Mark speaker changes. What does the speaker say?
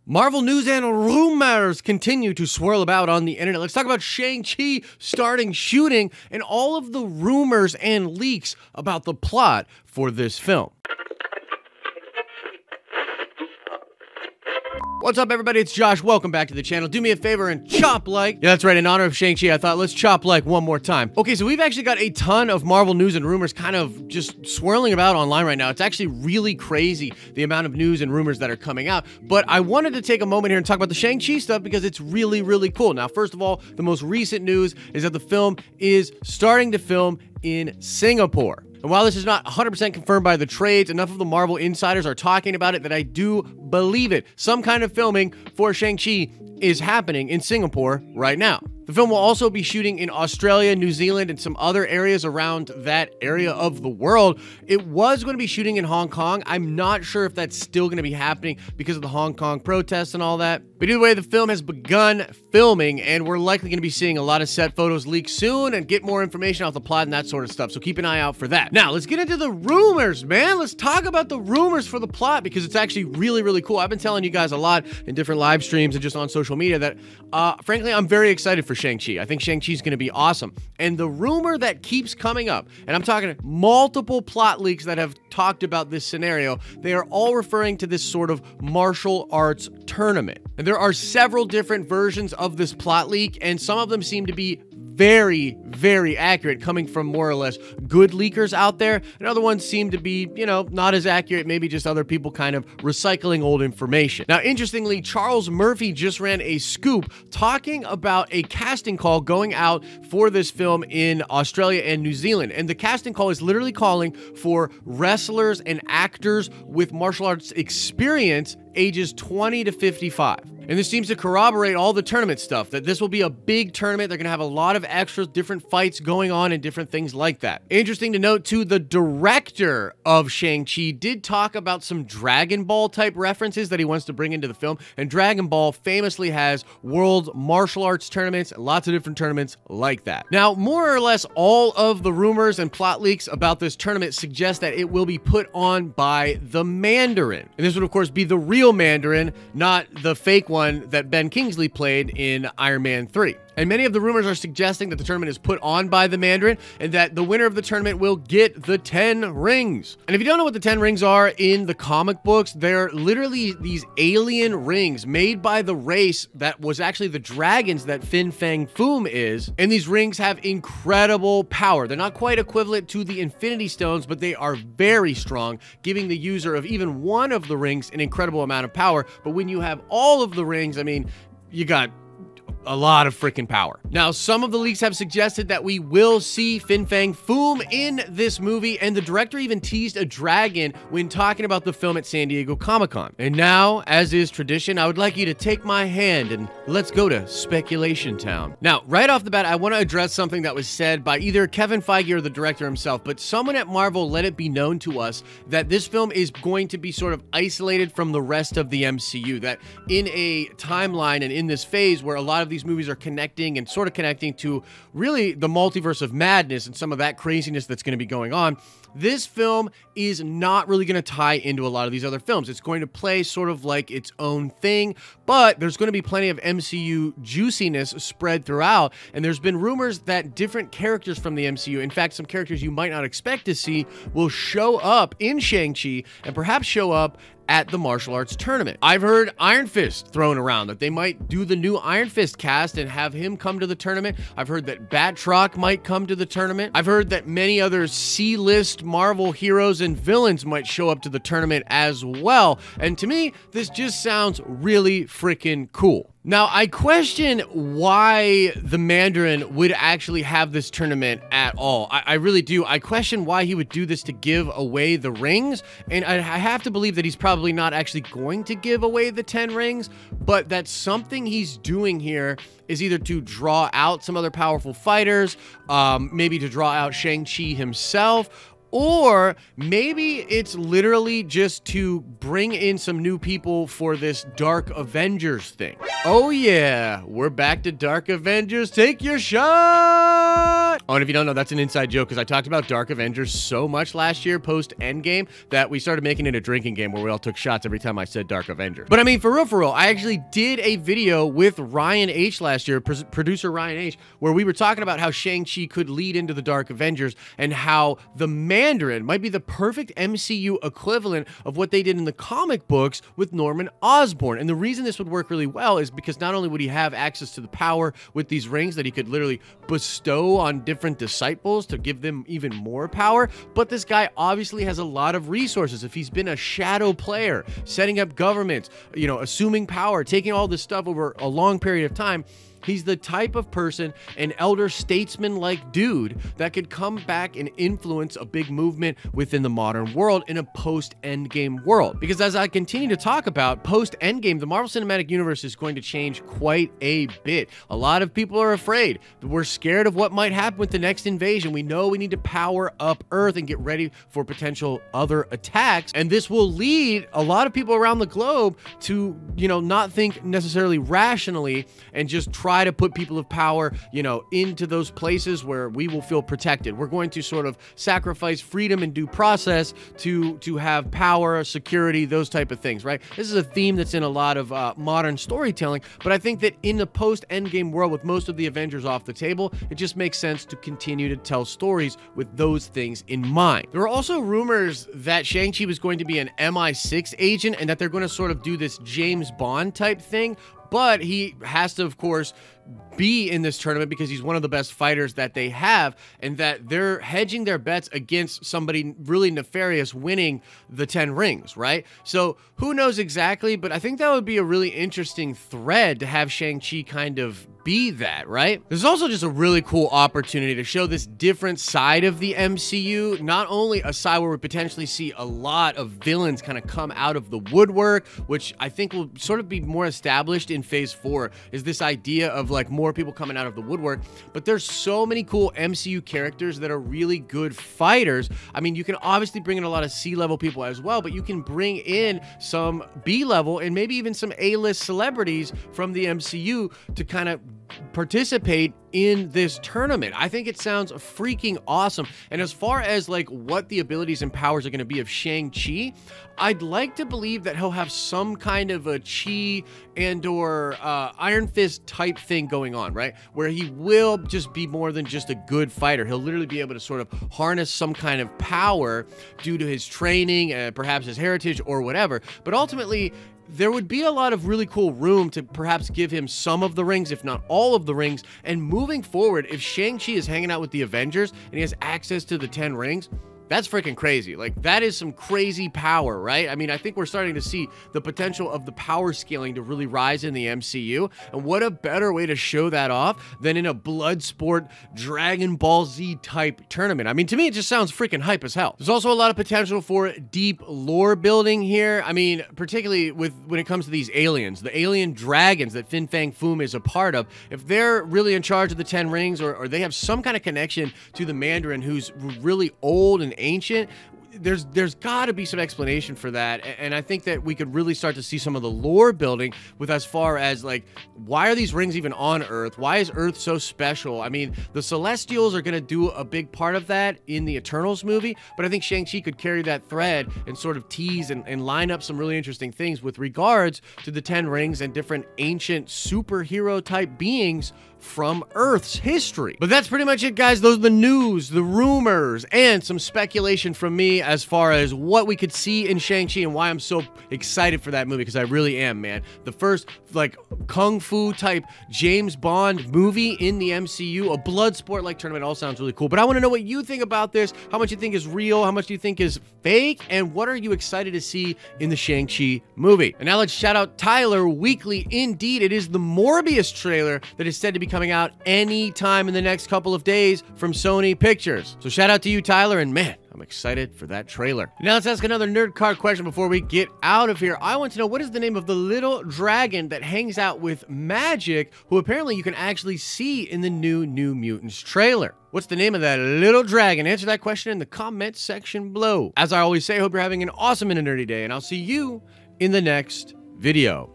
Speaker 1: Marvel news and rumors continue to swirl about on the internet. Let's talk about Shang Chi starting shooting and all of the rumors and leaks about the plot for this film. What's up, everybody? It's Josh. Welcome back to the channel. Do me a favor and chop like. Yeah, that's right. In honor of Shang-Chi, I thought let's chop like one more time. Okay, so we've actually got a ton of Marvel news and rumors kind of just swirling about online right now. It's actually really crazy, the amount of news and rumors that are coming out. But I wanted to take a moment here and talk about the Shang-Chi stuff because it's really, really cool. Now, first of all, the most recent news is that the film is starting to film in Singapore. And while this is not 100% confirmed by the trades, enough of the Marvel insiders are talking about it that I do believe it. Some kind of filming for Shang-Chi is happening in Singapore right now. The film will also be shooting in Australia, New Zealand, and some other areas around that area of the world. It was going to be shooting in Hong Kong. I'm not sure if that's still going to be happening because of the Hong Kong protests and all that. But either way, the film has begun filming, and we're likely going to be seeing a lot of set photos leak soon and get more information off the plot and that sort of stuff. So keep an eye out for that. Now, let's get into the rumors, man. Let's talk about the rumors for the plot because it's actually really, really cool. I've been telling you guys a lot in different live streams and just on social media that, frankly, I'm very excited for Shang-Chi. I think Shang-Chi is going to be awesome. And the rumor that keeps coming up, and I'm talking multiple plot leaks that have talked about this scenario, they are all referring to this sort of martial arts tournament. And there are several different versions of this plot leak, and some of them seem to be very, very accurate, coming from more or less good leakers out there, and other ones seem to be, you know, not as accurate, maybe just other people kind of recycling old information. Now, interestingly, Charles Murphy just ran a scoop talking about a casting call going out for this film in Australia and New Zealand, and the casting call is literally calling for wrestlers and actors with martial arts experience ages 20 to 55. And this seems to corroborate all the tournament stuff, that this will be a big tournament. They're going to have a lot of extras, different fights going on and different things like that. Interesting to note, too, the director of Shang-Chi did talk about some Dragon Ball type references that he wants to bring into the film. And Dragon Ball famously has world martial arts tournaments, lots of different tournaments like that. Now, more or less all of the rumors and plot leaks about this tournament suggest that it will be put on by the Mandarin. And this would, of course, be the real Mandarin, not the fake one that Ben Kingsley played in Iron Man 3. And many of the rumors are suggesting that the tournament is put on by the Mandarin and that the winner of the tournament will get the 10 rings. And if you don't know what the 10 rings are in the comic books, they're literally these alien rings made by the race that was actually the dragons that Fin Fang Foom is. And these rings have incredible power. They're not quite equivalent to the Infinity Stones, but they are very strong, giving the user of even one of the rings an incredible amount of power. But when you have all of the rings, I mean, you got a lot of freaking power. Now, some of the leaks have suggested that we will see Fin Fang Foom in this movie, and the director even teased a dragon when talking about the film at San Diego Comic-Con. And now, as is tradition, I would like you to take my hand and let's go to Speculation Town. Now, right off the bat, I want to address something that was said by either Kevin Feige or the director himself, but someone at Marvel let it be known to us that this film is going to be sort of isolated from the rest of the MCU, that in a timeline and in this phase where a lot of these movies are connecting and sort of connecting to really the multiverse of madness and some of that craziness that's going to be going on, this film is not really going to tie into a lot of these other films. It's going to play sort of like its own thing, but there's going to be plenty of MCU juiciness spread throughout, and there's been rumors that different characters from the MCU, in fact, some characters you might not expect to see, will show up in Shang-Chi and perhaps show up at the martial arts tournament. I've heard Iron Fist thrown around, that they might do the new Iron Fist cast and have him come to the tournament. I've heard that Batroc might come to the tournament. I've heard that many other C-list Marvel heroes and villains might show up to the tournament as well. And to me, this just sounds really freaking cool. Now, I question why the Mandarin would actually have this tournament at all. I really do. I question why he would do this to give away the rings, and I have to believe that he's probably not actually going to give away the 10 rings, but that something he's doing here is either to draw out some other powerful fighters, maybe to draw out Shang-Chi himself, or maybe it's literally just to bring in some new people for this Dark Avengers thing. Oh yeah, we're back to Dark Avengers. Take your shot! Oh, and if you don't know, that's an inside joke because I talked about Dark Avengers so much last year post-Endgame that we started making it a drinking game where we all took shots every time I said Dark Avengers. But I mean, for real, I actually did a video with Ryan H last year, producer Ryan H, where we were talking about how Shang-Chi could lead into the Dark Avengers and how the Mandarin might be the perfect MCU equivalent of what they did in the comic books with Norman Osborn. And the reason this would work really well is because not only would he have access to the power with these rings that he could literally bestow on different disciples to give them even more power, but this guy obviously has a lot of resources. If he's been a shadow player, setting up governments, you know, assuming power, taking all this stuff over a long period of time, he's the type of person, an elder statesman-like dude that could come back and influence a big movement within the modern world in a post-Endgame world. Because as I continue to talk about, post-Endgame, the Marvel Cinematic Universe is going to change quite a bit. A lot of people are afraid. We're scared of what might happen with the next invasion. We know we need to power up Earth and get ready for potential other attacks. And this will lead a lot of people around the globe to, you know, not think necessarily rationally and just try to put people of power, you know, into those places where we will feel protected. We're going to sort of sacrifice freedom and due process to have power, security, those type of things, right? This is a theme that's in a lot of modern storytelling, but I think that in the post-Endgame world with most of the Avengers off the table, it just makes sense to continue to tell stories with those things in mind. There were also rumors that Shang-Chi was going to be an MI6 agent and that they're going to sort of do this James Bond type thing, but he has to, of course, be in this tournament because he's one of the best fighters that they have, and that they're hedging their bets against somebody really nefarious winning the 10 rings, right? So who knows exactly, but I think that would be a really interesting thread to have Shang-Chi kind of be that, right? There's also just a really cool opportunity to show this different side of the MCU, not only a side where we potentially see a lot of villains kind of come out of the woodwork, which I think will sort of be more established in Phase 4, is this idea of like more people coming out of the woodwork, but there's so many cool MCU characters that are really good fighters. I mean, you can obviously bring in a lot of C-level people as well, but you can bring in some B-level and maybe even some A-list celebrities from the MCU to kind of participate in this tournament. I think it sounds freaking awesome. And as far as like what the abilities and powers are going to be of Shang-Chi, I'd like to believe that he'll have some kind of a chi and or Iron Fist type thing going on, right? Where he will just be more than just a good fighter. He'll literally be able to sort of harness some kind of power due to his training and perhaps his heritage or whatever. But ultimately, there would be a lot of really cool room to perhaps give him some of the rings, if not all of the rings. And moving forward, if Shang-Chi is hanging out with the Avengers and he has access to the 10 rings, that's freaking crazy. Like, that is some crazy power, right? I mean, I think we're starting to see the potential of the power scaling to really rise in the MCU. And what a better way to show that off than in a Bloodsport Dragon Ball Z type tournament. I mean, to me, it just sounds freaking hype as hell. There's also a lot of potential for deep lore building here. I mean, particularly when it comes to these aliens, the alien dragons that Fin Fang Foom is a part of. If they're really in charge of the 10 rings, or they have some kind of connection to the Mandarin who's really old and ancient, there's got to be some explanation for that. And I think that we could really start to see some of the lore building with as far as like, why are these rings even on Earth? Why is Earth so special? I mean, the Celestials are going to do a big part of that in the Eternals movie, but I think Shang-Chi could carry that thread and sort of tease and line up some really interesting things with regards to the 10 rings and different ancient superhero type beings from Earth's history. But that's pretty much it, guys. Those are the news, the rumors, and some speculation from me as far as what we could see in Shang-Chi and why I'm so excited for that movie, because I really am, man. The first, like, kung fu type James Bond movie in the MCU, a Bloodsport-like tournament, all sounds really cool. But I want to know what you think about this, how much you think is real, how much do you think is fake, and what are you excited to see in the Shang-Chi movie? And now let's shout out Tyler Weekly. Indeed, it is the Morbius trailer that is said to be coming out anytime in the next couple of days from Sony Pictures. So shout out to you, Tyler, and man, I'm excited for that trailer. Now let's ask another nerd card question before we get out of here. I want to know, what is the name of the little dragon that hangs out with Magic, who apparently you can actually see in the new New Mutants trailer? What's the name of that little dragon? Answer that question in the comment section below. As I always say, I hope you're having an awesome and a nerdy day, and I'll see you in the next video.